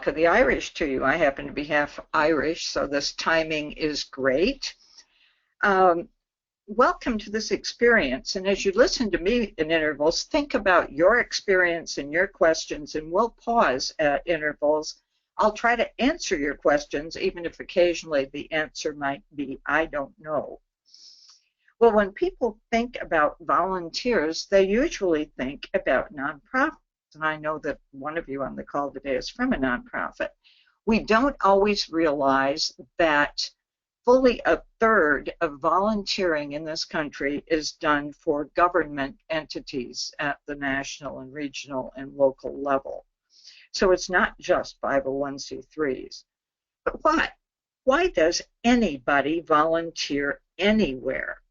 of the Irish to you. I happen to be half Irish, so this timing is great. Welcome to this experience, and as you listen to me in intervals, think about your experience and your questions, and we'll pause at intervals. I'll try to answer your questions, even if occasionally the answer might be, I don't know. Well, when people think about volunteers, they usually think about nonprofits, and I know that one of you on the call today is from a nonprofit. We don't always realize that fully a third of volunteering in this country is done for government entities at the national and regional and local level. So it's not just 501c3s. But why? Why does anybody volunteer anywhere?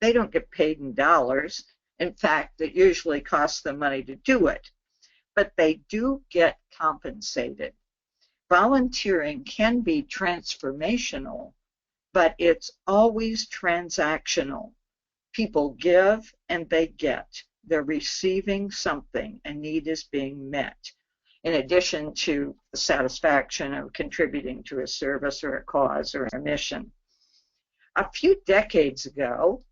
They don't get paid in dollars. In fact, it usually costs them money to do it. But they do get compensated. Volunteering can be transformational, but it's always transactional. People give and they get. They're receiving something. A need is being met, in addition to the satisfaction of contributing to a service or a cause or a mission. A few decades ago,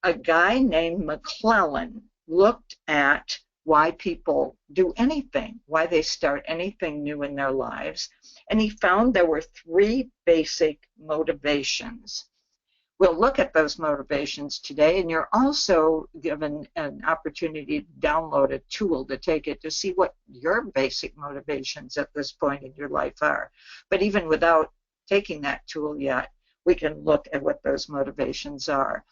a guy named McClellan looked at why people do anything, why they start anything new in their lives, and he found there were three basic motivations. We'll look at those motivations today, and you're also given an opportunity to download a tool to take it to see what your basic motivations at this point in your life are. But even without taking that tool yet, we can look at what those motivations are.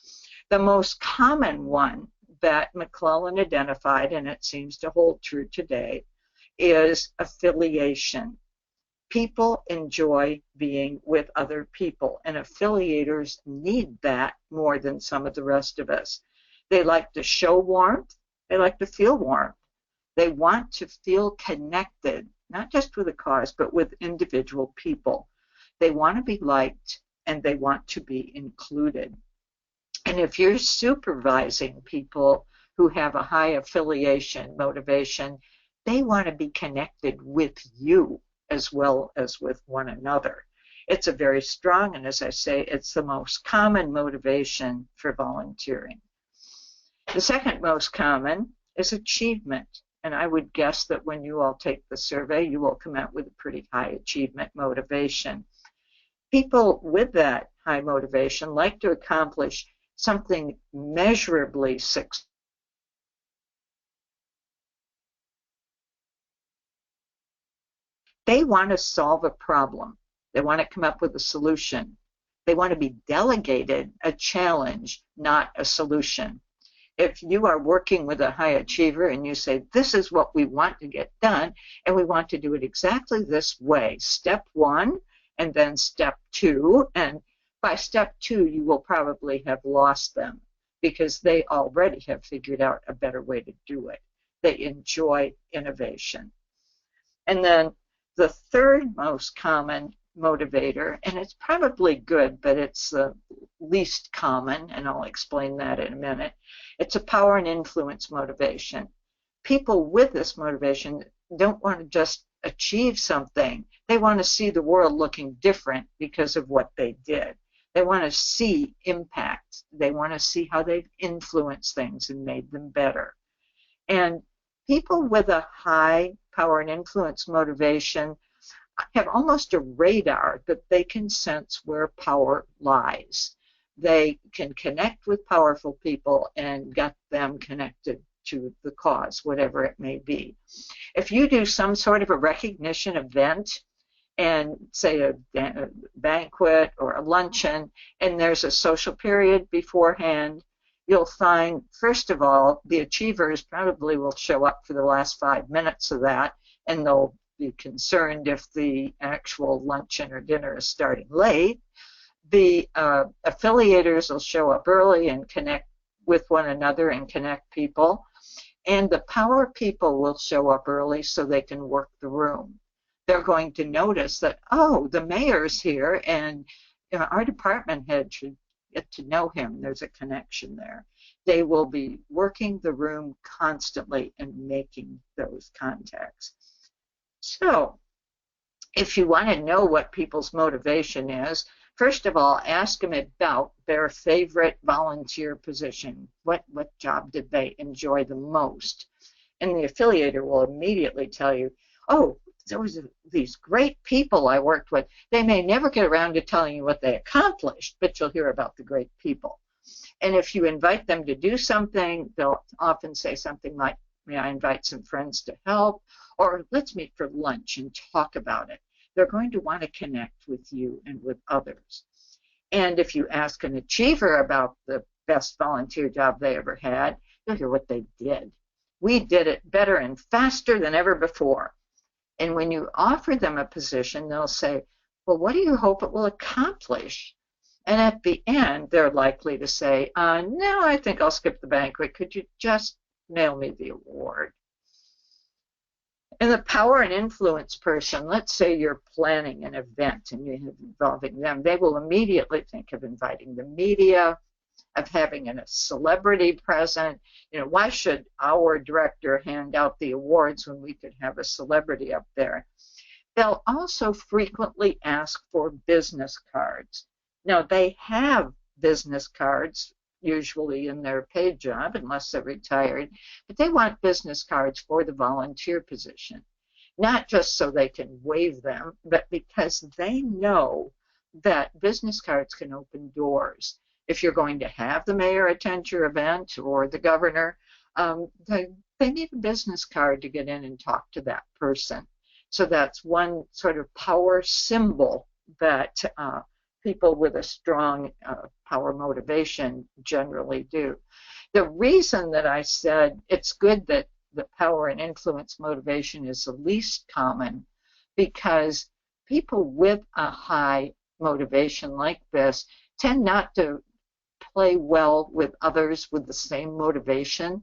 The most common one that McClellan identified, and it seems to hold true today, is affiliation. People enjoy being with other people, and affiliators need that more than some of the rest of us. They like to show warmth. They like to feel warmth. They want to feel connected, not just with a cause, but with individual people. They want to be liked, and they want to be included. And if you're supervising people who have a high affiliation motivation, they want to be connected with you as well as with one another. It's a very strong, and as I say, it's the most common motivation for volunteering. The second most common is achievement. And I would guess that when you all take the survey, you will come out with a pretty high achievement motivation. People with that high motivation like to accomplish something measurably successful. They want to solve a problem. They want to come up with a solution. They want to be delegated a challenge, not a solution. If you are working with a high achiever and you say, this is what we want to get done, and we want to do it exactly this way, step one, and then step two, and by step two, you will probably have lost them because they already have figured out a better way to do it. They enjoy innovation. And then the third most common motivator, and it's probably good, but it's the least common, and I'll explain that in a minute. It's a power and influence motivation. People with this motivation don't want to just achieve something. They want to see the world looking different because of what they did. They want to see impact. They want to see how they've influenced things and made them better. And people with a high power and influence motivation have almost a radar that they can sense where power lies. They can connect with powerful people and get them connected to the cause, whatever it may be. If you do some sort of a recognition event, and say a banquet or a luncheon, and there's a social period beforehand, you'll find, first of all, the achievers probably will show up for the last 5 minutes of that, and they'll be concerned if the actual luncheon or dinner is starting late. The affiliators will show up early and connect with one another and connect people. And the power people will show up early so they can work the room. They're going to notice that, oh, the mayor's here, and our department head should get to know him. There's a connection there. They will be working the room constantly and making those contacts. So If you want to know what people's motivation is, first of all, ask them about their favorite volunteer position. What job did they enjoy the most? And the affiliator will immediately tell you, oh, there was these great people I worked with. They may never get around to telling you what they accomplished, but you'll hear about the great people. And if you invite them to do something, they'll often say something like, may I invite some friends to help? Or let's meet for lunch and talk about it. They're going to want to connect with you and with others. And if you ask an achiever about the best volunteer job they ever had, you'll hear what they did. We did it better and faster than ever before. And when you offer them a position, they'll say, well, what do you hope it will accomplish? And at the end, they're likely to say, no, I think I'll skip the banquet. Could you just mail me the award? And the power and influence person, let's say you're planning an event and you're involving them, they will immediately think of inviting the media, of having a celebrity present. You know, why should our director hand out the awards when we could have a celebrity up there? They'll also frequently ask for business cards. Now, they have business cards usually in their paid job, unless they're retired, but they want business cards for the volunteer position, not just so they can wave them, but because they know that business cards can open doors. If you're going to have the mayor attend your event or the governor, they need a business card to get in and talk to that person. So that's one sort of power symbol that people with a strong power motivation generally do. The reason that I said it's good that the power and influence motivation is the least common, because people with a high motivation like this tend not to play well with others with the same motivation.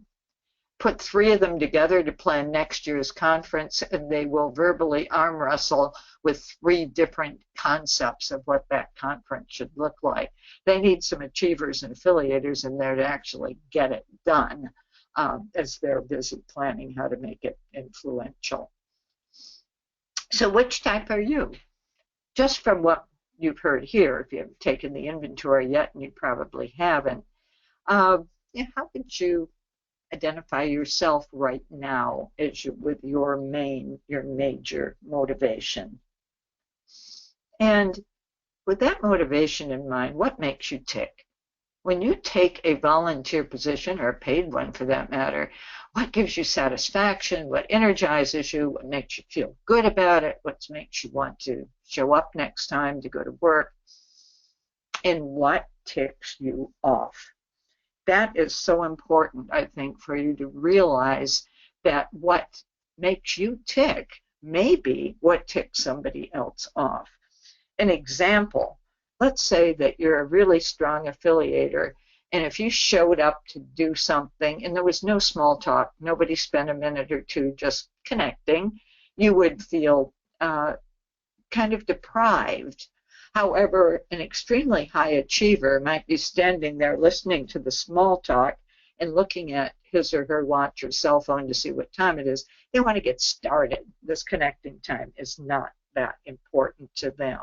Put 3 of them together to plan next year's conference, and they will verbally arm wrestle with 3 different concepts of what that conference should look like. They need some achievers and affiliators in there to actually get it done as they're busy planning how to make it influential. So which type are you? Just from what you've heard here, if you haven't taken the inventory yet, and you probably haven't, how would you identify yourself right now as with your major motivation? And with that motivation in mind, what makes you tick? When you take a volunteer position, or a paid one for that matter, what gives you satisfaction? What energizes you? What makes you feel good about it? What makes you want to show up next time to go to work? And what ticks you off? That is so important, I think, for you to realize that what makes you tick may be what ticks somebody else off. An example, let's say that you're a really strong affiliator, and if you showed up to do something and there was no small talk, nobody spent a minute or two just connecting, you would feel kind of deprived. However, an extremely high achiever might be standing there listening to the small talk and looking at his or her watch or cell phone to see what time it is. They want to get started. This connecting time is not that important to them.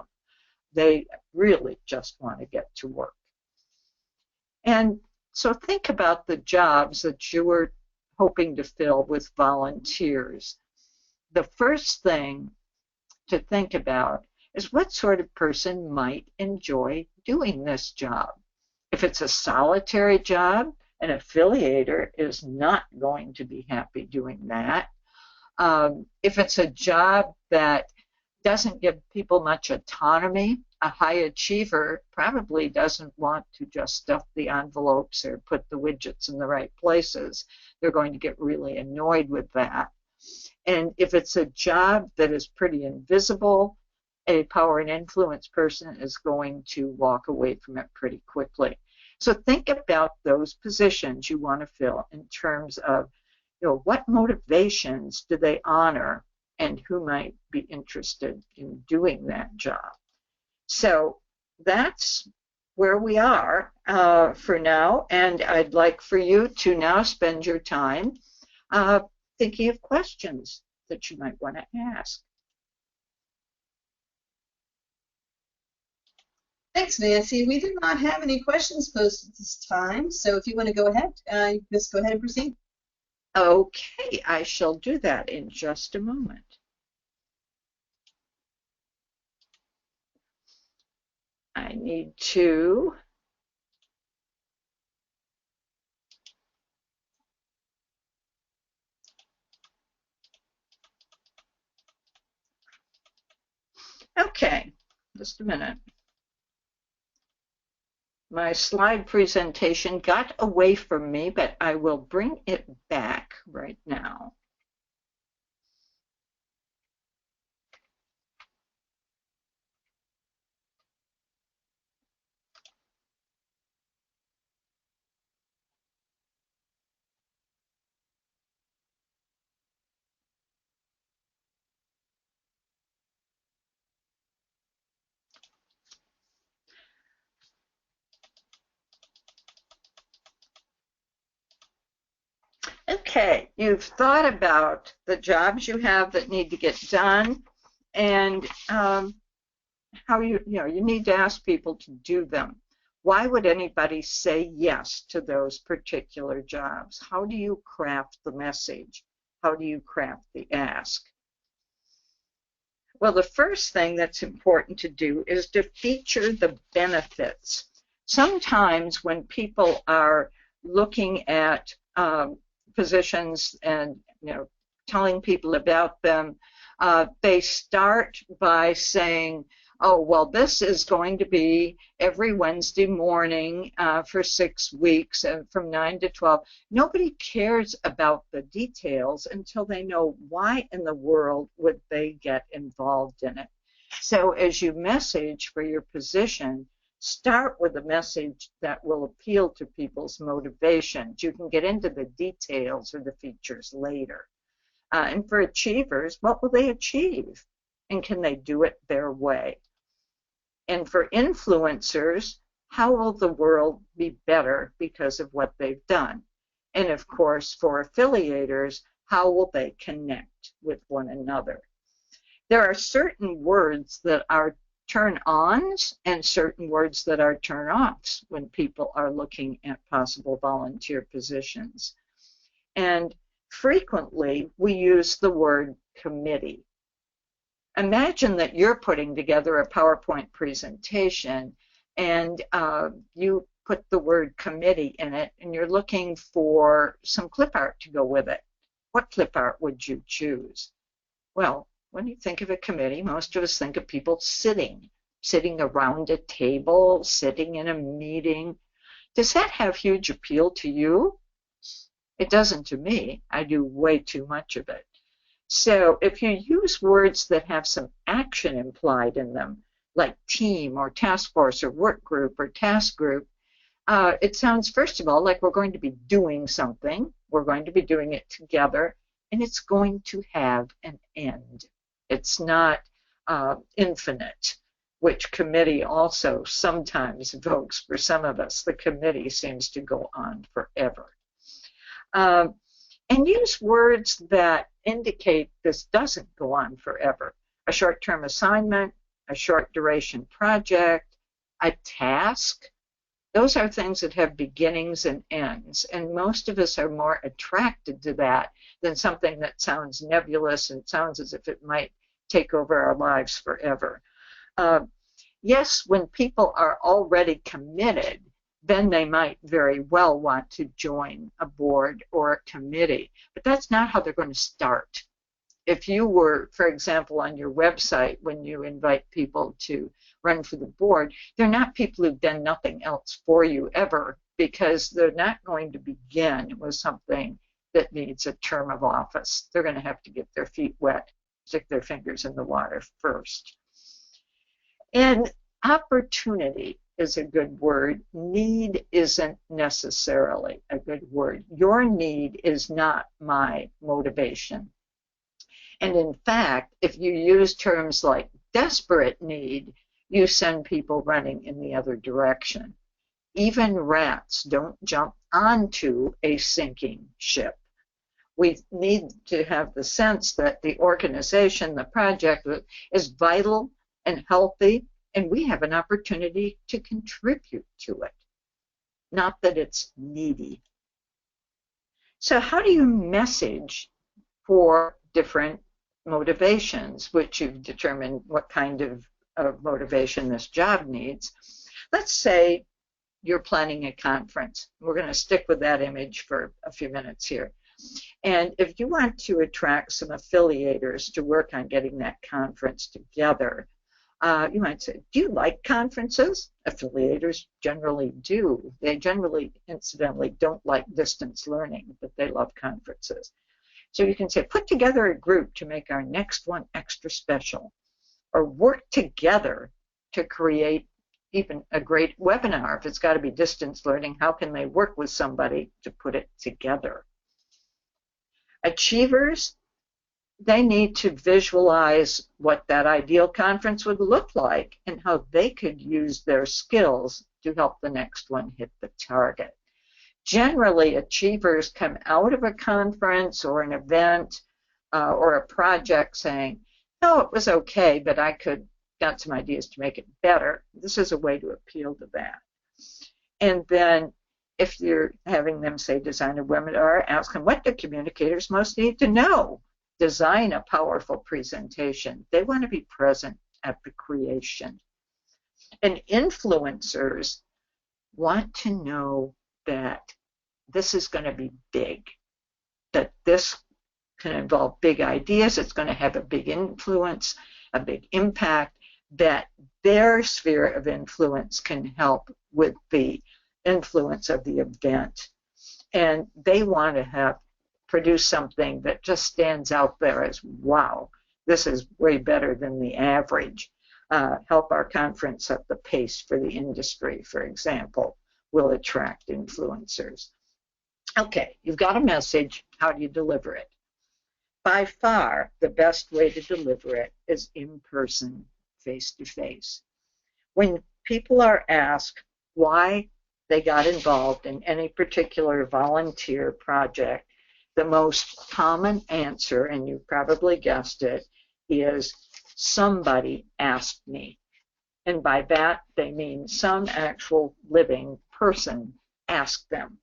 They really just want to get to work. And so think about the jobs that you were hoping to fill with volunteers. The first thing to think about is what sort of person might enjoy doing this job. If it's a solitary job, an affiliator is not going to be happy doing that. If it's a job that doesn't give people much autonomy, a high achiever probably doesn't want to just stuff the envelopes or put the widgets in the right places. They're going to get really annoyed with that. And if it's a job that is pretty invisible, a power and influence person is going to walk away from it pretty quickly. So think about those positions you want to fill in terms of, what motivations do they honor and who might be interested in doing that job. So that's where we are for now, and I'd like for you to now spend your time thinking of questions that you might want to ask. Thanks, Nancy. We did not have any questions posted this time, so if you want to go ahead, just go ahead and proceed. Okay, I shall do that in just a moment. I need to okay, just a minute. My slide presentation got away from me, but I will bring it back right now. Okay, you've thought about the jobs you have that need to get done, and how you need to ask people to do them. Why would anybody say yes to those particular jobs? How do you craft the message? How do you craft the ask? Well, the first thing that's important to do is to feature the benefits. Sometimes when people are looking at positions and telling people about them, they start by saying, oh, well, this is going to be every Wednesday morning for 6 weeks and from 9 to 12. Nobody cares about the details until they know why in the world would they get involved in it. So as you message for your position, start with a message that will appeal to people's motivations. You can get into the details or the features later. And for achievers, what will they achieve? And can they do it their way? And for influencers, how will the world be better because of what they've done? And of course, for affiliators, how will they connect with one another? There are certain words that are turn-ons and certain words that are turn-offs when people are looking at possible volunteer positions. And frequently, we use the word committee. Imagine that you're putting together a PowerPoint presentation and you put the word committee in it and you're looking for some clip art to go with it. What clip art would you choose? Well, when you think of a committee, most of us think of people sitting around a table, sitting in a meeting. Does that have huge appeal to you? It doesn't to me. I do way too much of it. So if you use words that have some action implied in them, like team or task force or work group or task group, it sounds, first of all, like we're going to be doing something. We're going to be doing it together, and it's going to have an end. It's not infinite, which committee also sometimes evokes for some of us. The committee seems to go on forever. And use words that indicate this doesn't go on forever. A short-term assignment, a short duration project, a task. Those are things that have beginnings and ends, and most of us are more attracted to that than something that sounds nebulous and sounds as if it might take over our lives forever. Yes, when people are already committed, then they might very well want to join a board or a committee. But that's not how they're going to start. If you were, for example, on your website, when you invite people to run for the board, they're not people who've done nothing else for you ever, because they're not going to begin with something that needs a term of office. They're going to have to get their feet wet, stick their fingers in the water first. And opportunity is a good word. Need isn't necessarily a good word. Your need is not my motivation. And in fact, if you use terms like desperate need, you send people running in the other direction. Even rats don't jump onto a sinking ship. We need to have the sense that the organization, the project, is vital and healthy and we have an opportunity to contribute to it, not that it's needy. So how do you message for different motivations, which you've determined what kind of motivation this job needs? Let's say you're planning a conference. We're going to stick with that image for a few minutes here. And if you want to attract some affiliators to work on getting that conference together, you might say, do you like conferences? Affiliators generally do. They generally, incidentally, don't like distance learning, but they love conferences. So you can say, put together a group to make our next one extra special, or work together to create even a great webinar. If it's got to be distance learning, how can they work with somebody to put it together? Achievers, they need to visualize what that ideal conference would look like and how they could use their skills to help the next one hit the target. Generally, achievers come out of a conference or an event or a project saying, no, it was okay, but I got some ideas to make it better. This is a way to appeal to that. And then if you're having them, say, design a webinar, ask them, what do communicators most need to know? Design a powerful presentation. They want to be present at the creation. And influencers want to know that this is going to be big, that this can involve big ideas, it's going to have a big influence, a big impact, that their sphere of influence can help with the influence of the event. And they want to produce something that just stands out there as, wow, this is way better than the average. Help our conference set the pace for the industry, for example, will attract influencers. Okay, you've got a message. How do you deliver it? By far, the best way to deliver it is in person, face-to-face. When people are asked why they got involved in any particular volunteer project, the most common answer, and you probably guessed it, is somebody asked me. And by that, they mean some actual living person asked them.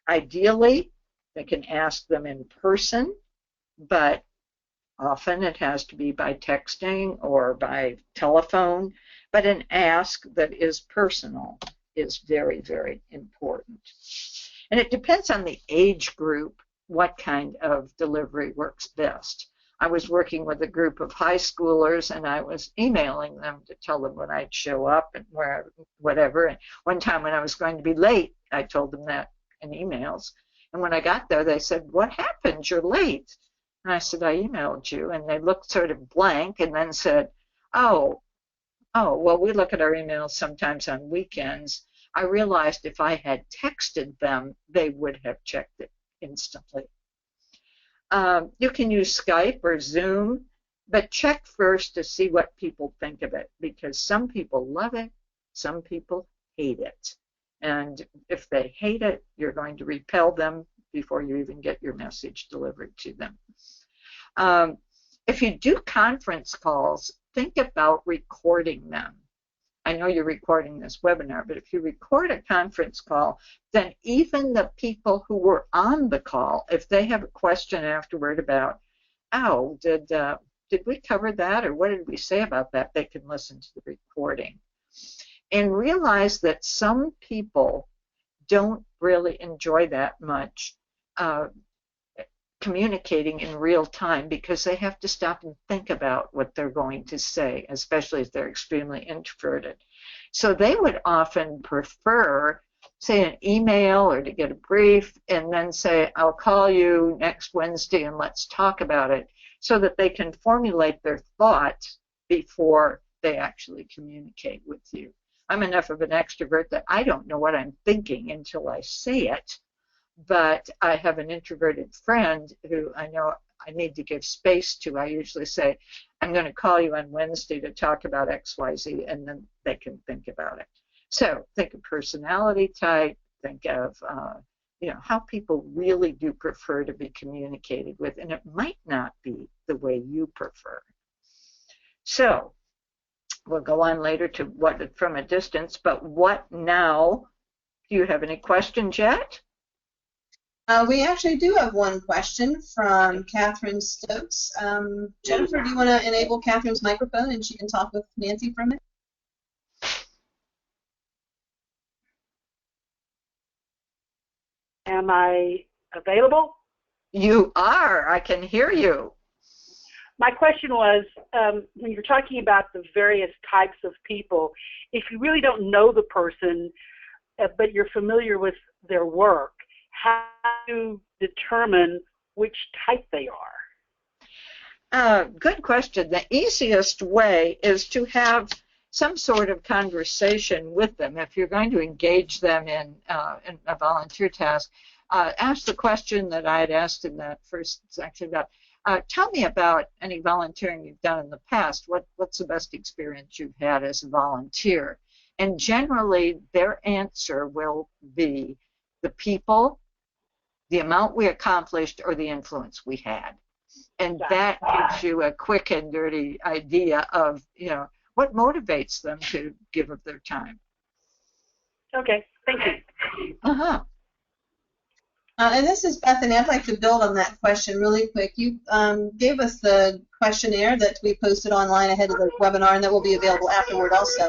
Ideally, they can ask them in person, but often it has to be by texting or by telephone. But an ask that is personal is very, very important. And it depends on the age group what kind of delivery works best. I was working with a group of high schoolers, and I was emailing them to tell them when I'd show up and where, whatever. And one time when I was going to be late, I told them that in emails. And when I got there, they said, what happened? You're late. And I said, I emailed you. And they looked sort of blank and then said, oh, well, we look at our emails sometimes on weekends. I realized if I had texted them, they would have checked it instantly. You can use Skype or Zoom, but check first to see what people think of it, because some people love it, some people hate it. And if they hate it, you're going to repel them before you even get your message delivered to them. If you do conference calls, think about recording them. I know you're recording this webinar, but if you record a conference call, then even the people who were on the call, if they have a question afterward about, oh, did we cover that, or what did we say about that, they can listen to the recording. And realize that some people don't really enjoy that much communicating in real time, because they have to stop and think about what they're going to say, especially if they're extremely introverted. So they would often prefer, say, an email or to get a brief and then say, I'll call you next Wednesday and let's talk about it, so that they can formulate their thoughts before they actually communicate with you. I'm enough of an extrovert that I don't know what I'm thinking until I say it. But I have an introverted friend who I know I need to give space to. I usually say, I'm going to call you on Wednesday to talk about XYZ, and then they can think about it. So think of personality type, think of how people really do prefer to be communicated with, and it might not be the way you prefer. So we'll go on later to what from a distance, but what now? Do you have any questions yet? We actually do have one question from Catherine Stokes. Jennifer, do you want to enable Catherine's microphone and she can talk with Nancy for a minute? Am I available? You are. I can hear you. My question was, when you're talking about the various types of people, if you really don't know the person, but you're familiar with their work, how do you determine which type they are? Good question. The easiest way is to have some sort of conversation with them. If you're going to engage them in a volunteer task, ask the question that I had asked in that first section about, tell me about any volunteering you've done in the past. What's the best experience you've had as a volunteer? And generally, their answer will be the people, the amount we accomplished, or the influence we had. And that gives you a quick and dirty idea of, what motivates them to give of their time. Okay, thank you. Uh-huh. And this is Bethany. I'd like to build on that question really quick. You gave us the questionnaire that we posted online ahead of the webinar, and that will be available afterward also.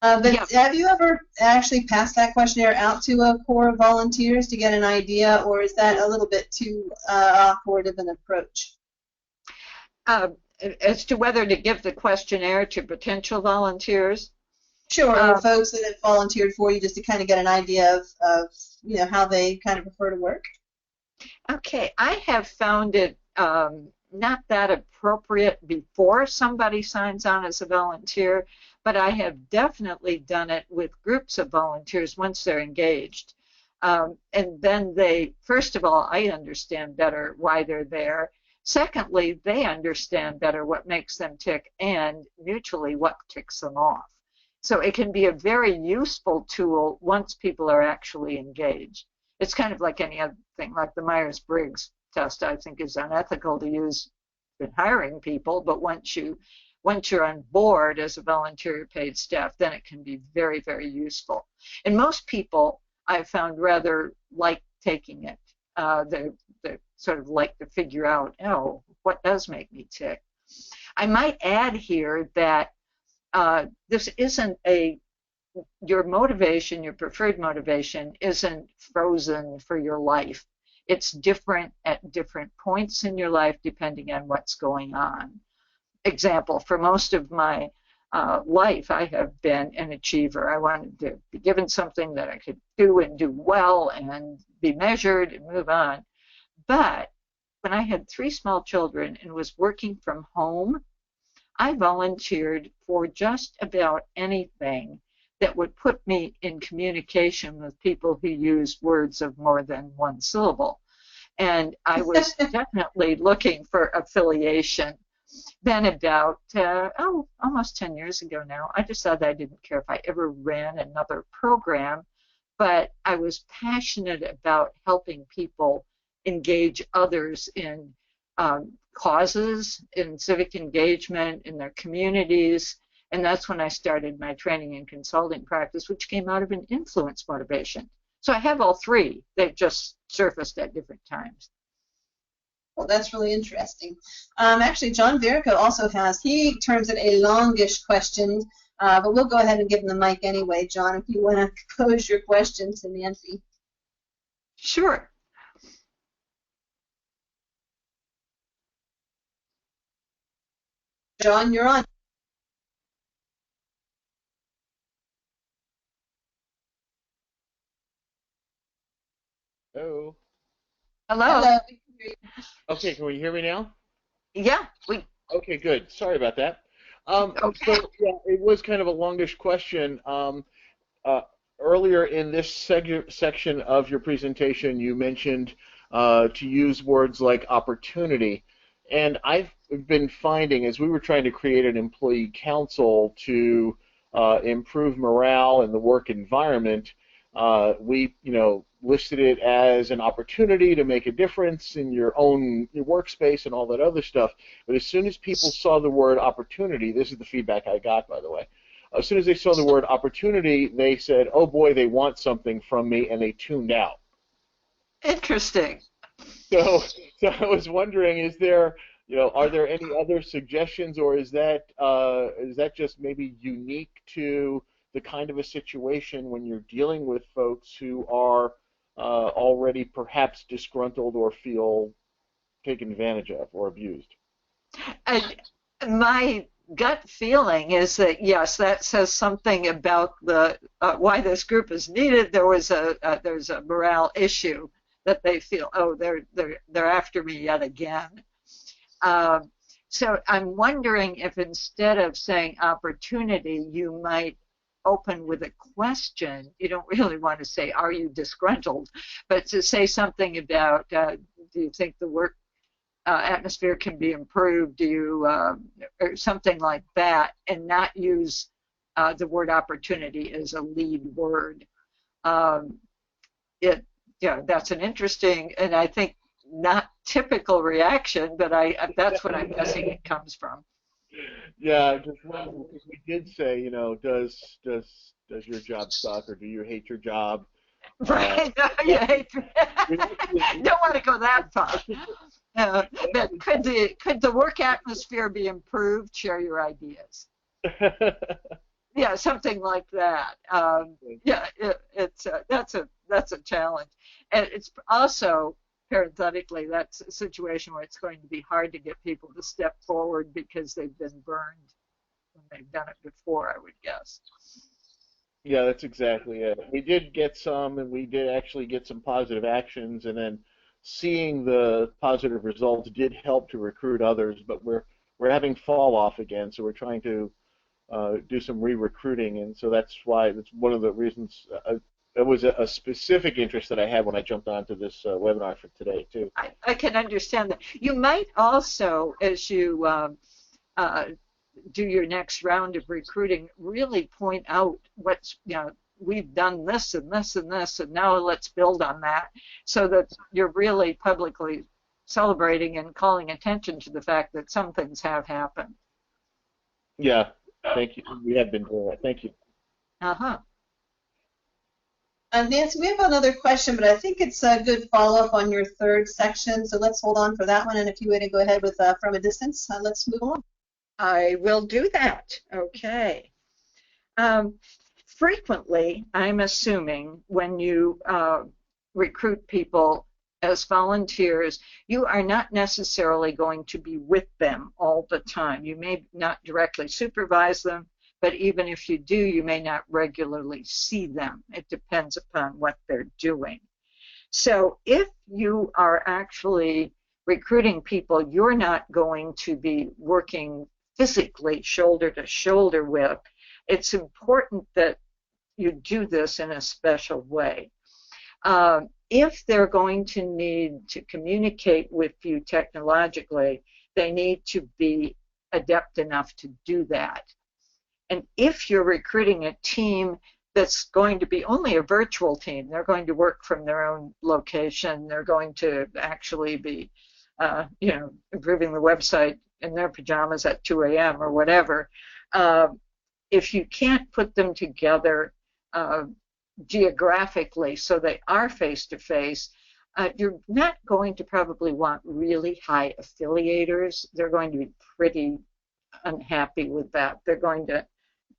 But have you ever actually passed that questionnaire out to a corps of volunteers to get an idea, or is that a little bit too awkward of an approach? As to whether to give the questionnaire to potential volunteers? Sure, or folks that have volunteered for you, just to kind of get an idea of how they kind of prefer to work. Okay, I have found it not that appropriate before somebody signs on as a volunteer, but I have definitely done it with groups of volunteers once they're engaged. And then first of all, I understand better why they're there. Secondly, they understand better what makes them tick, and mutually what ticks them off. So it can be a very useful tool once people are actually engaged. It's kind of like any other thing, like the Myers-Briggs test, I think, is unethical to use in hiring people, but once you're on board as a volunteer paid staff, then it can be very, very useful. And most people, I've found, rather like taking it. They sort of like to figure out, what does make me tick? I might add here that this isn't your motivation, your preferred motivation isn't frozen for your life. It's different at different points in your life depending on what's going on. Example, for most of my life, I have been an achiever. I wanted to be given something that I could do and do well and be measured and move on. But when I had 3 small children and was working from home, I volunteered for just about anything that would put me in communication with people who use words of more than one syllable. And I was definitely looking for affiliation. Then about, almost 10 years ago now, I decided I didn't care if I ever ran another program, but I was passionate about helping people engage others in causes, in civic engagement, in their communities, and that's when I started my training and consulting practice, which came out of an influence motivation. So I have all 3. They've just surfaced at different times. Well, that's really interesting. Actually, John Verico also he terms it a longish question, but we'll go ahead and give him the mic anyway, John, if you want to pose your question to Nancy. Sure. John, you're on. Hello. Hello. Hello. Okay, can we hear me now? Yeah. Okay, good. Sorry about that. Okay. So, yeah, it was kind of a longish question. Earlier in this section of your presentation, you mentioned to use words like opportunity. And I've been finding, as we were trying to create an employee council to improve morale in the work environment, We, listed it as an opportunity to make a difference in your workspace and all that other stuff. But as soon as people saw the word opportunity, this is the feedback I got, by the way. As soon as they saw the word opportunity, they said, "Oh boy, they want something from me," and they tuned out. Interesting. So, so I was wondering, are there any other suggestions, or is that just maybe unique to the kind of a situation when you're dealing with folks who are already perhaps disgruntled or feel taken advantage of or abused? And my gut feeling is that yes, that says something about the why this group is needed. There's a morale issue that they feel, oh, they're after me yet again. So I'm wondering if instead of saying opportunity, you might open with a question. You don't really want to say, are you disgruntled? But to say something about, do you think the work atmosphere can be improved? Do you, or something like that, and not use the word opportunity as a lead word. That's an interesting, and I think not typical reaction, but that's what I'm guessing it comes from. Yeah, just wondering, because we did say, does your job suck, or do you hate your job? Right? You don't want to go that far. But could the work atmosphere be improved? Share your ideas. Yeah, something like that. That's a challenge, and it's also parenthetically that's a situation where it's going to be hard to get people to step forward because they've been burned when they've done it before, I would guess. Yeah, that's exactly it. We did get some, and we did actually get some positive actions, and then seeing the positive results did help to recruit others. But we're having fall off again, so we're trying to do some re-recruiting, and so that's one of the reasons. It was a specific interest that I had when I jumped onto this webinar for today too. I can understand that. You might also, as you do your next round of recruiting, really point out what's, we've done this and this and this, and now let's build on that, so that you're really publicly celebrating and calling attention to the fact that some things have happened. Yeah, thank you. We have been doing that. Thank you. Uh-huh. Nancy, we have another question, but I think it's a good follow-up on your third section, so let's hold on for that one, and if you were to go ahead with from a distance, let's move on. I will do that. Okay. Frequently, I'm assuming when you recruit people as volunteers, you are not necessarily going to be with them all the time. You may not directly supervise them, but even if you do, you may not regularly see them. It depends upon what they're doing. So if you are actually recruiting people you're not going to be working physically shoulder to shoulder with, it's important that you do this in a special way. If they're going to need to communicate with you technologically, they need to be adept enough to do that. And if you're recruiting a team that's going to be only a virtual team, they're going to work from their own location, they're going to actually be, improving the website in their pajamas at 2 a.m. or whatever, if you can't put them together geographically so they are face-to-face, you're not going to probably want really high affiliators. They're going to be pretty unhappy with that. They're going to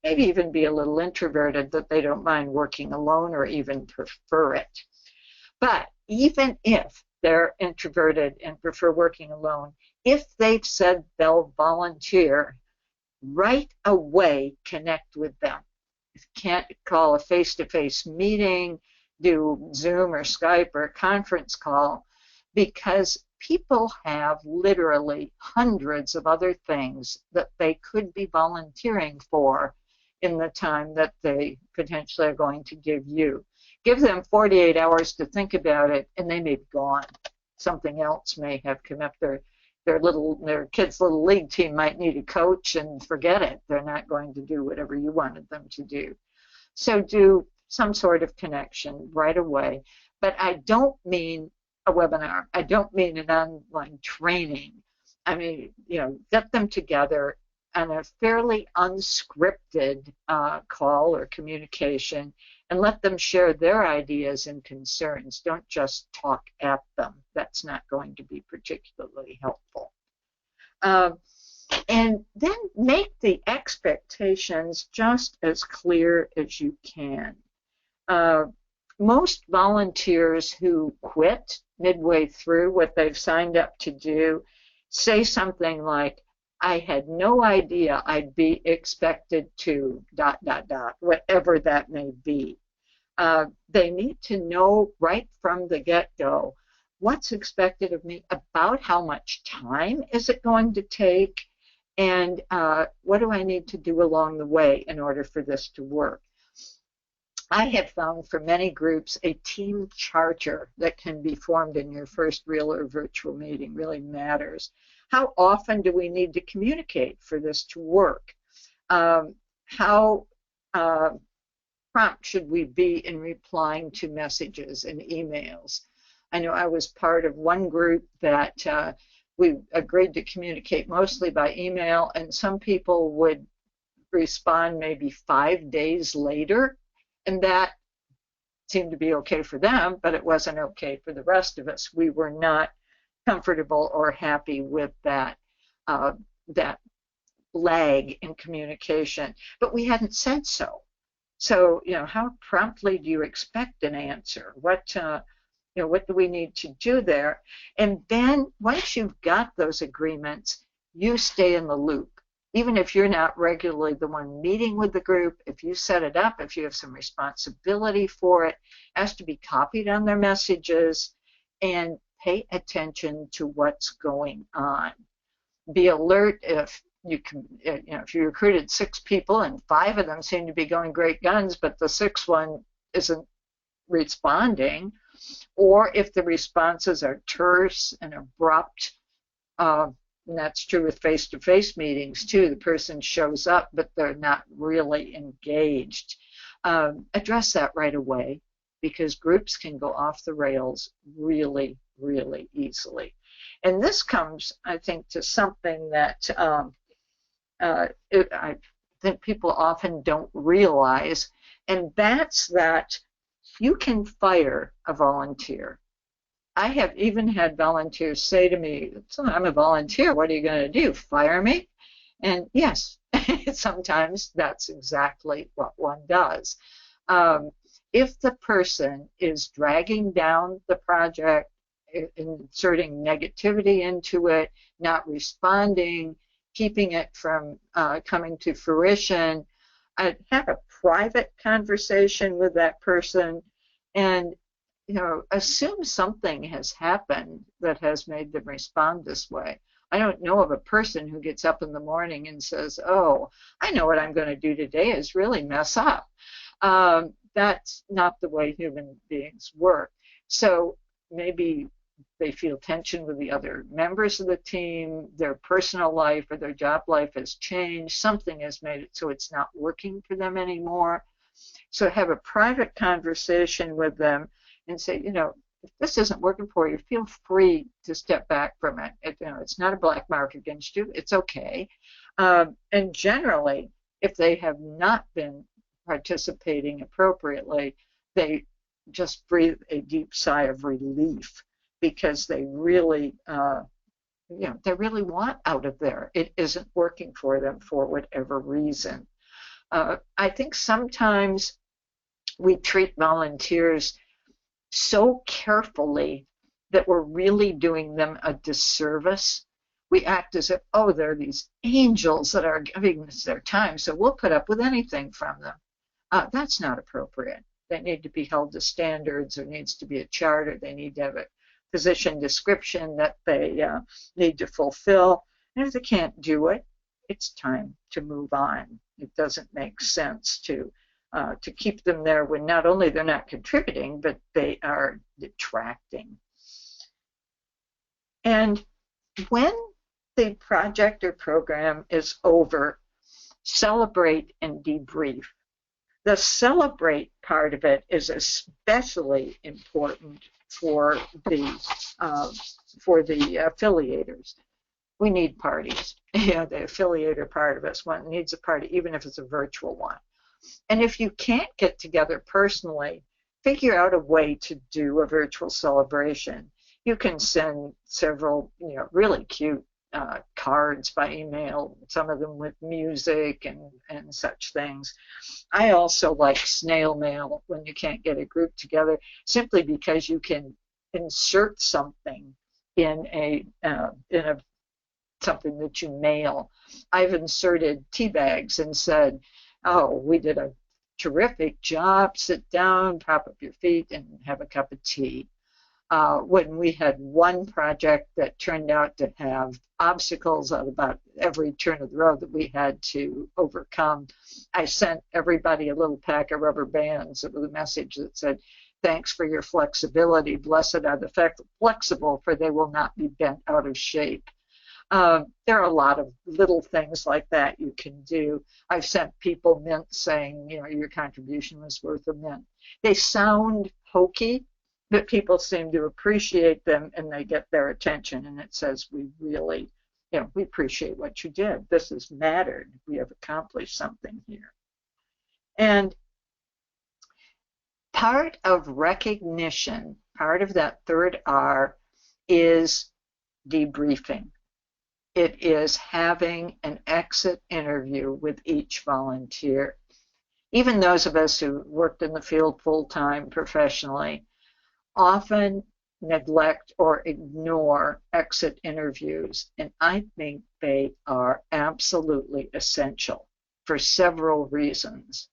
maybe even be a little introverted, that they don't mind working alone or even prefer it. But even if they're introverted and prefer working alone, if they've said they'll volunteer, right away connect with them. If you can't call a face-to-face meeting, do Zoom or Skype or a conference call, because people have literally hundreds of other things that they could be volunteering for in the time that they potentially are going to give you. Give them 48 hours to think about it, and they may be gone. Something else may have come up. Their kids' little league team might need a coach, and forget it. They're not going to do whatever you wanted them to do. So do some sort of connection right away. But I don't mean a webinar. I don't mean an online training. I mean, get them together on a fairly unscripted call or communication and let them share their ideas and concerns. Don't just talk at them. That's not going to be particularly helpful. And then make the expectations just as clear as you can. Most volunteers who quit midway through what they've signed up to do say something like, I had no idea I'd be expected to ... whatever that may be. They need to know right from the get-go what's expected of me, about how much time is it going to take, and what do I need to do along the way in order for this to work. I have found for many groups a team charter that can be formed in your first real or virtual meeting really matters. How often do we need to communicate for this to work? How prompt should we be in replying to messages and emails? I know I was part of one group that we agreed to communicate mostly by email, and some people would respond maybe 5 days later, and that seemed to be okay for them, but it wasn't okay for the rest of us. We were not comfortable or happy with that that lag in communication, but we hadn't said so. So, how promptly do you expect an answer? What do we need to do there? And then once you've got those agreements, you stay in the loop. Even if you're not regularly the one meeting with the group, if you set it up, if you have some responsibility for it, it has to be copied on their messages, and pay attention to what's going on. Be alert if if you recruited 6 people and 5 of them seem to be going great guns, but the 6th one isn't responding, or if the responses are terse and abrupt. And that's true with face-to-face meetings too. The person shows up, but they're not really engaged. Address that right away, because groups can go off the rails really, really easily. And this comes, I think, to something that I think people often don't realize, and that's that you can fire a volunteer. I have even had volunteers say to me, I'm a volunteer, what are you going to do, fire me? And yes, sometimes that's exactly what one does. If the person is dragging down the project, inserting negativity into it, not responding, keeping it from coming to fruition, I'd have a private conversation with that person and assume something has happened that has made them respond this way. I don't know of a person who gets up in the morning and says, oh, I know what I'm going to do today is really mess up. That's not the way human beings work. So maybe they feel tension with the other members of the team, their personal life or their job life has changed, something has made it so it's not working for them anymore. So have a private conversation with them and say, if this isn't working for you, feel free to step back from it. It's not a black mark against you. It's okay. And generally, if they have not been participating appropriately, they just breathe a deep sigh of relief, because they really, they really want out of there. It isn't working for them for whatever reason. I think sometimes we treat volunteers so carefully that we're really doing them a disservice. We act as if, oh, they're these angels that are giving us their time, so we'll put up with anything from them. That's not appropriate. They need to be held to standards. There needs to be a charter. They need to have a position description that they need to fulfill. And if they can't do it, it's time to move on. It doesn't make sense to keep them there when not only they're not contributing, but they are detracting. And when the project or program is over, celebrate and debrief. The celebrate part of it is especially important for the affiliators. We need parties. Yeah, the affiliator part of us needs a party, even if it's a virtual one. And if you can't get together personally, figure out a way to do a virtual celebration. You can send several, really cute cards by email, some of them with music and such things. I also like snail mail when you can't get a group together, simply because you can insert something in a something that you mail. I've inserted tea bags and said, oh, we did a terrific job. Sit down, prop up your feet, and have a cup of tea. When we had one project that turned out to have obstacles at about every turn of the road that we had to overcome, I sent everybody a little pack of rubber bands with a message that said, thanks for your flexibility. Blessed are the flexible, for they will not be bent out of shape. There are a lot of little things like that you can do. I've sent people mints saying, your contribution was worth a mint. They sound hokey, but people seem to appreciate them, and they get their attention, and it says, we really, we appreciate what you did. This has mattered. We have accomplished something here. And part of recognition, part of that third R, is debriefing. It is having an exit interview with each volunteer. Even those of us who worked in the field full-time professionally often neglect or ignore exit interviews, and I think they are absolutely essential for several reasons.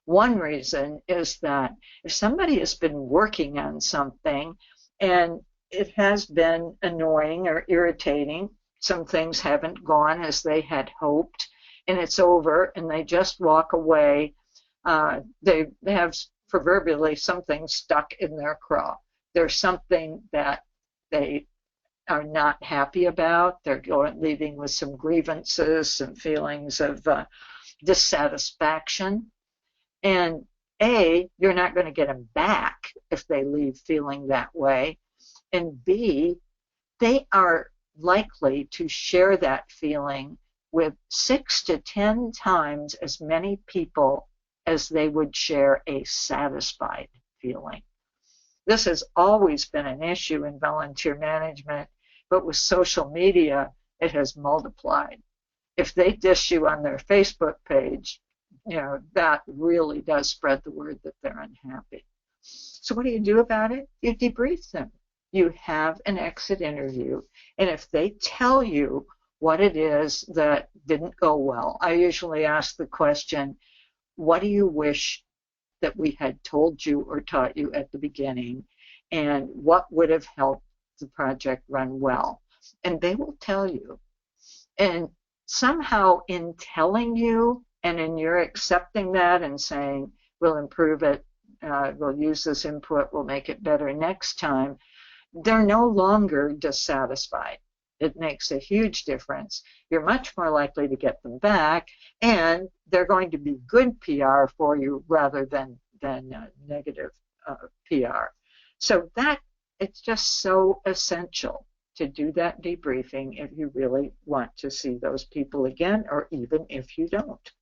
One reason is that if somebody has been working on something and it has been annoying or irritating, some things haven't gone as they had hoped, and it's over, and they just walk away, they have proverbially something stuck in their craw. There's something that they are not happy about. They're leaving with some grievances, some feelings of dissatisfaction. And A, you're not going to get them back if they leave feeling that way. And B, they are likely to share that feeling with 6 to 10 times as many people as they would share a satisfied feeling. This has always been an issue in volunteer management, but with social media, it has multiplied. If they dish you on their Facebook page, that really does spread the word that they're unhappy. So what do you do about it? You debrief them. You have an exit interview, and if they tell you what it is that didn't go well, I usually ask the question, what do you wish that we had told you or taught you at the beginning, and what would have helped the project run well? And they will tell you. And somehow in telling you and in your accepting that and saying, we'll improve it, we'll use this input, we'll make it better next time, they're no longer dissatisfied. It makes a huge difference. You're much more likely to get them back, and they're going to be good PR for you rather than negative PR. So it's just so essential to do that debriefing if you really want to see those people again, or even if you don't.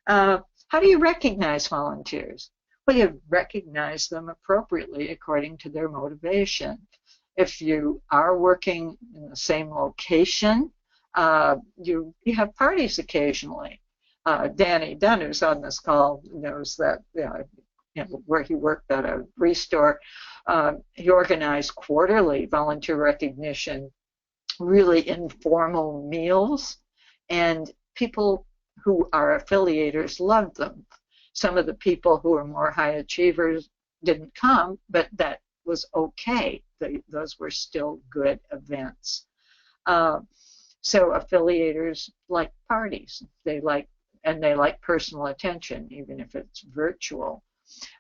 How do you recognize volunteers? Well, you recognize them appropriately according to their motivation. If you are working in the same location, you have parties occasionally. Danny Dunn, who's on this call, knows that where he worked at a restore, he organized quarterly volunteer recognition, really informal meals, and people who are affiliators loved them. Some of the people who are more high achievers didn't come, but that was okay. Those were still good events. So affiliators like parties. They like personal attention, even if it's virtual.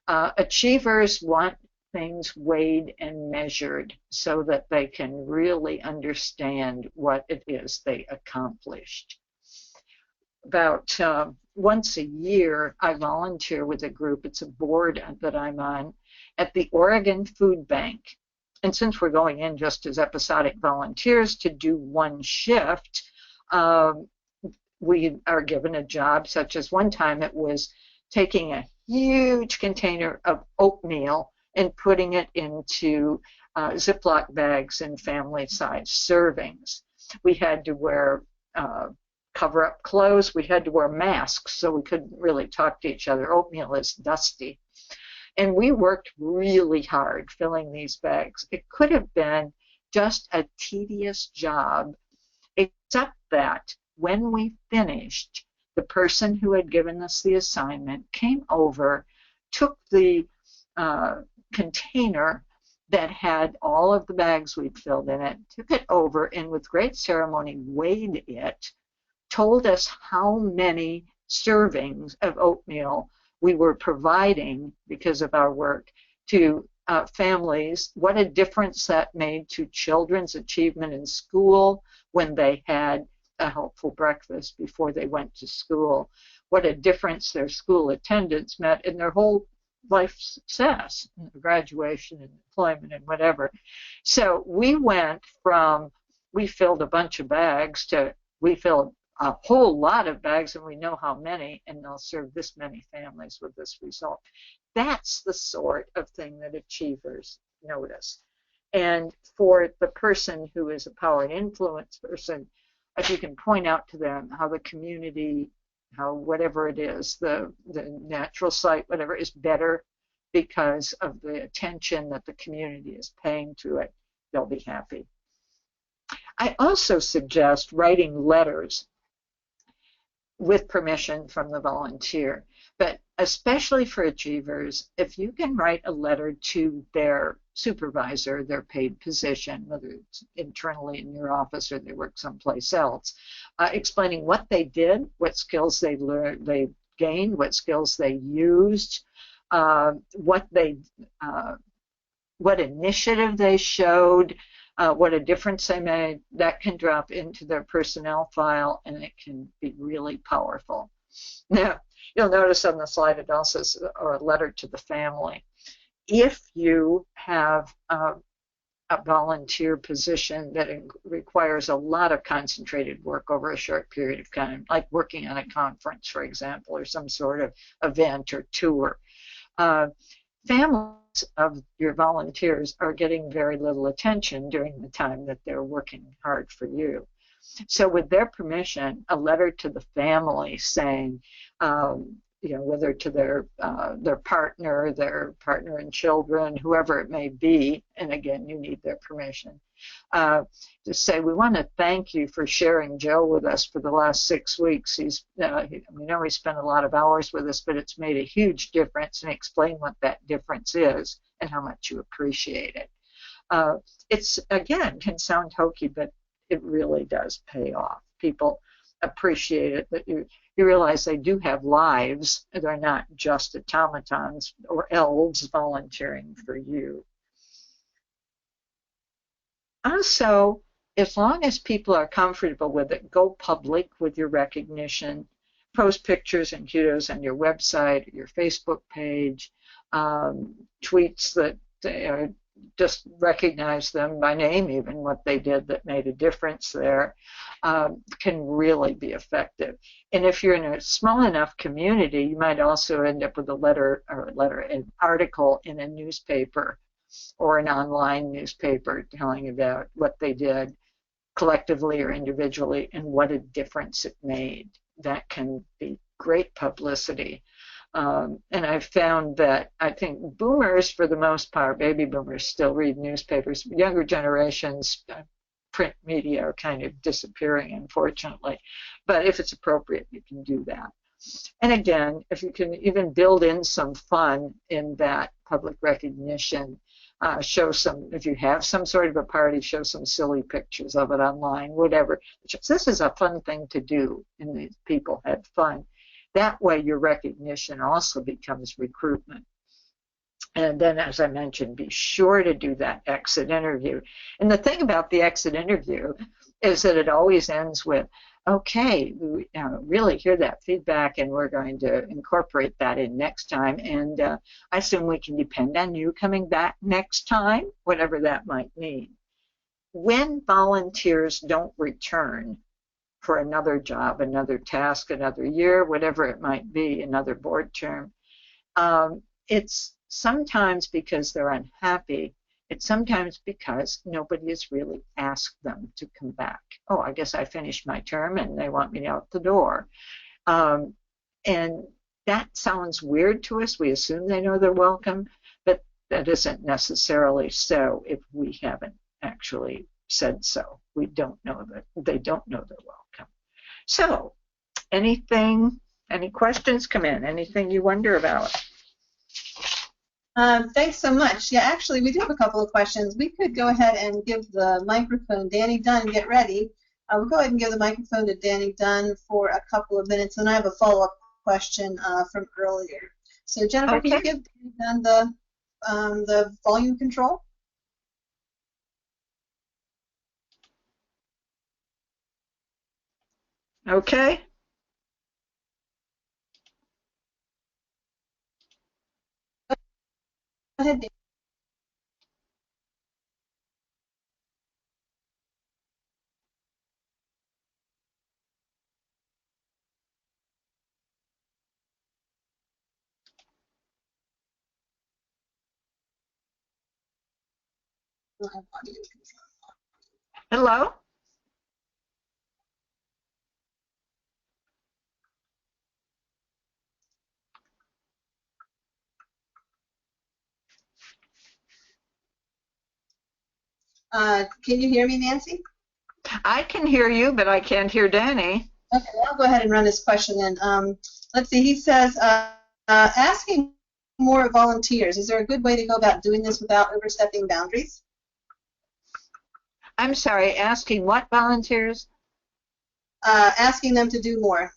Achievers want things weighed and measured so that they can really understand what it is they accomplished. About once a year, I volunteer with a group. It's a board that I'm on at the Oregon Food Bank. And since we're going in just as episodic volunteers to do one shift, we are given a job, such as one time it was taking a huge container of oatmeal and putting it into Ziploc bags and family-sized servings. We had to wear cover-up clothes. We had to wear masks so we couldn't really talk to each other. Oatmeal is dusty. And we worked really hard filling these bags. It could have been just a tedious job, except that when we finished, the person who had given us the assignment came over, took the container that had all of the bags we'd filled in it, took it over, and with great ceremony weighed it, told us how many servings of oatmeal we were providing because of our work to families, what a difference that made to children's achievement in school when they had a helpful breakfast before they went to school, what a difference their school attendance meant in their whole life success, graduation and employment and whatever. So we went from we filled a bunch of bags to we filled a whole lot of bags, and we know how many, and they'll serve this many families with this result. That's the sort of thing that achievers notice. And for the person who is a power and influence person, if you can point out to them how the community, how whatever it is, the natural site, whatever, is better because of the attention that the community is paying to it, they'll be happy. I also suggest writing letters with permission from the volunteer. But especially for achievers, if you can write a letter to their supervisor, their paid position, whether it's internally in your office or they work someplace else, explaining what they did, what skills they learned, they gained, what skills they used, what initiative they showed, what a difference they made, that can drop into their personnel file, and it can be really powerful. Now, you'll notice on the slide it also says, or a letter to the family. If you have a volunteer position that requires a lot of concentrated work over a short period of time, like working on a conference, for example, or some sort of event or tour, families of your volunteers are getting very little attention during the time that they're working hard for you. So with their permission, a letter to the family saying, whether to their partner and children, whoever it may be, and again, you need their permission, to say, we want to thank you for sharing Joe with us for the last 6 weeks. We know he spent a lot of hours with us, but it's made a huge difference, and explain what that difference is and how much you appreciate it. It's, again, can sound hokey, but it really does pay off. People appreciate it, that you realize they do have lives. They're not just automatons or elves volunteering for you. Also, as long as people are comfortable with it, go public with your recognition. Post pictures and kudos on your website, your Facebook page, tweets that just recognize them by name, even what they did that made a difference there, can really be effective. And if you're in a small enough community, you might also end up with an article in a newspaper or an online newspaper telling about what they did collectively or individually and what a difference it made. That can be great publicity. And I've found that I think boomers, for the most part, baby boomers still read newspapers. Younger generations, print media are kind of disappearing, unfortunately. But if it's appropriate, you can do that. And again, if you can even build in some fun in that public recognition, show some, if you have some sort of a party, show some silly pictures of it online, whatever. This is a fun thing to do, and these people had fun. That way your recognition also becomes recruitment. And then, as I mentioned, be sure to do that exit interview. And the thing about the exit interview is that it always ends with, Okay, we really hear that feedback, and we're going to incorporate that in next time. And I assume we can depend on you coming back next time, whatever that might mean. When volunteers don't return for another job, another task, another year, whatever it might be, another board term, it's sometimes because they're unhappy. It's sometimes because nobody has really asked them to come back. Oh, I guess I finished my term and they want me out the door. And that sounds weird to us. We assume they know they're welcome, but that isn't necessarily so if we haven't actually said so. We don't know that they don't know they're welcome. So, any questions come in? Anything you wonder about? Thanks so much. Yeah, actually, we do have a couple of questions. We could go ahead and give the microphone. Danny Dunn, get ready. We'll go ahead and give the microphone to Danny Dunn for a couple of minutes, and I have a follow-up question from earlier. So, Jennifer, Okay. can you give Danny Dunn the volume control? Okay. Go ahead, Danny. We'll have audio control. Hello? Can you hear me, Nancy? I can hear you, but I can't hear Danny. Okay, well, I'll go ahead and run this question then. Let's see, he says, asking more volunteers, is there a good way to go about doing this without overstepping boundaries? I'm sorry, asking what volunteers? Asking them to do more.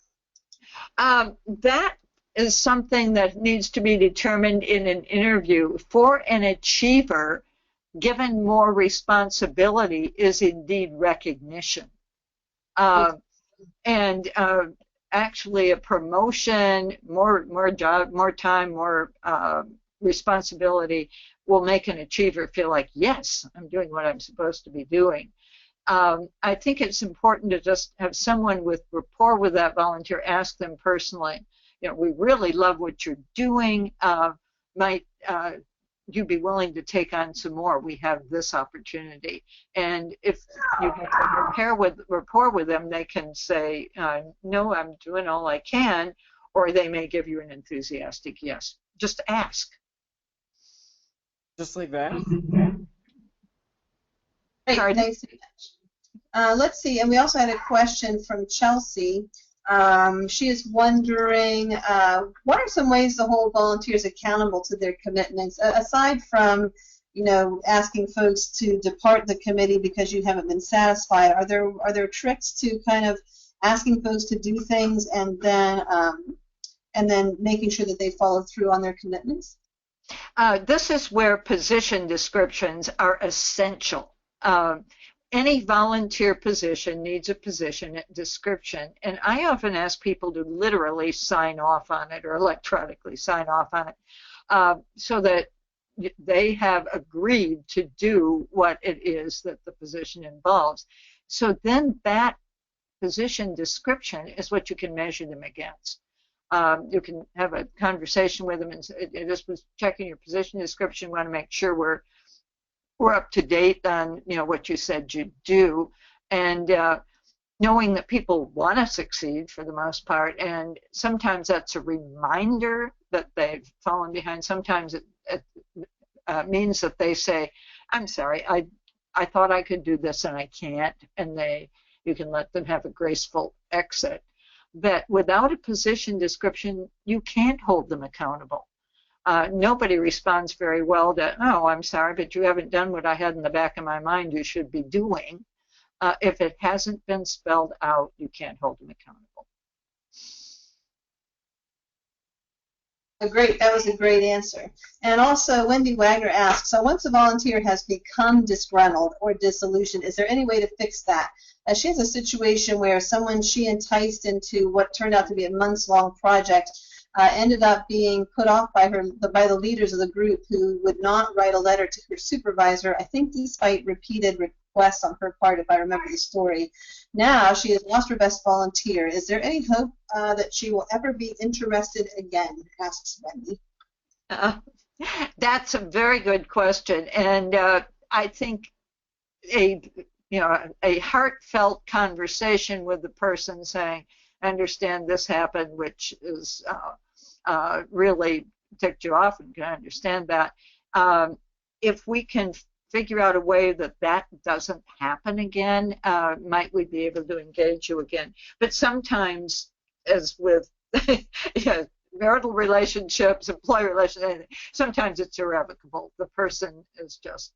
That is something that needs to be determined in an interview. For an achiever, given more responsibility is indeed recognition. And actually a promotion, more job, more time, more responsibility will make an achiever feel like, yes, I'm doing what I'm supposed to be doing. I think it's important to just have someone with rapport with that volunteer ask them personally, we really love what you're doing. Might you be willing to take on some more? We have this opportunity. And if you have rapport with them, they can say, no, I'm doing all I can, or they may give you an enthusiastic yes. Just ask. Just like that? Great, thanks so much. Let's see, and we also had a question from Chelsea. She is wondering, what are some ways to hold volunteers accountable to their commitments, aside from, asking folks to depart the committee because you haven't been satisfied? Are there tricks to kind of asking folks to do things and then making sure that they follow through on their commitments? This is where position descriptions are essential. Any volunteer position needs a position description, and I often ask people to literally sign off on it or electronically sign off on it so that they have agreed to do what it is that the position involves. So then that position description is what you can measure them against. You can have a conversation with them and say, this was checking your position description, want to make sure we're up to date on what you said you'd do, and knowing that people want to succeed for the most part, and sometimes that's a reminder that they've fallen behind. Sometimes it means that they say, I'm sorry, I thought I could do this and I can't, and you can let them have a graceful exit. But without a position description, you can't hold them accountable. Nobody responds very well to, oh, I'm sorry, but you haven't done what I had in the back of my mind you should be doing. If it hasn't been spelled out, you can't hold them accountable. That was a great answer. And also, Wendy Wagner asks, so once a volunteer has become disgruntled or disillusioned, is there any way to fix that? She has a situation where someone she enticed into what turned out to be a months-long project ended up being put off by the leaders of the group, who would not write a letter to her supervisor, I think despite repeated requests on her part, if I remember the story. Now she has lost her best volunteer. Is there any hope that she will ever be interested again? Asks Wendy. That's a very good question, and I think a heartfelt conversation with the person saying, I understand this happened, which is really ticked you off, and can understand that. If we can figure out a way that that doesn't happen again, might we be able to engage you again? But sometimes, as with marital relationships, employee relationships, sometimes it's irrevocable. The person is just,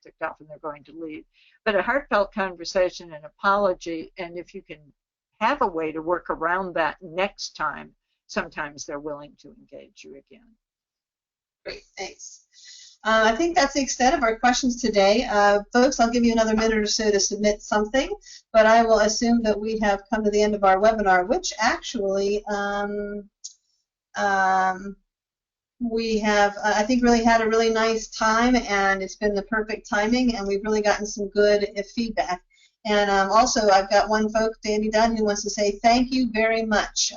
ticked off and they're going to leave. But a heartfelt conversation, an apology, and if you can have a way to work around that next time, sometimes they're willing to engage you again. Great, thanks. I think that's the extent of our questions today. Folks, I'll give you another minute or so to submit something, but I will assume that we have come to the end of our webinar, which actually we have, I think, really had a really nice time, and it's been the perfect timing, and we've really gotten some good feedback. And also, I've got one folks, Danny Dunn, who wants to say thank you very much.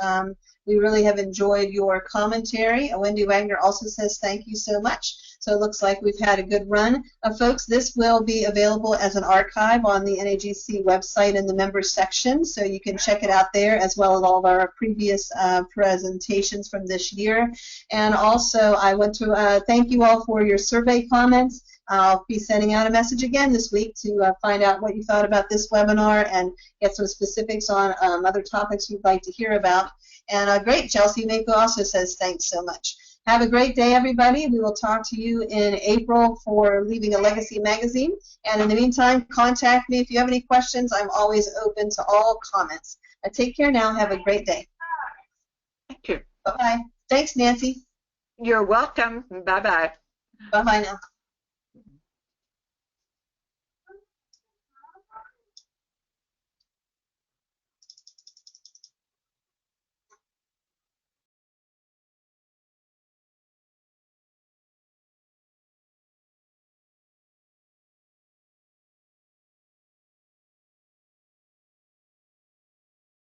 We really have enjoyed your commentary. Wendy Wagner also says thank you so much. So it looks like we've had a good run. Folks, this will be available as an archive on the NAGC website in the members section, so you can check it out there, as well as all of our previous presentations from this year. And also, I want to thank you all for your survey comments. I'll be sending out a message again this week to find out what you thought about this webinar and get some specifics on other topics you'd like to hear about. And great, Chelsea Mako also says thanks so much. Have a great day, everybody. We will talk to you in April for Leaving a Legacy magazine. And in the meantime, contact me if you have any questions. I'm always open to all comments. Take care now. Have a great day. Thank you. Bye-bye. Thanks, Nancy. You're welcome. Bye-bye. Bye-bye now.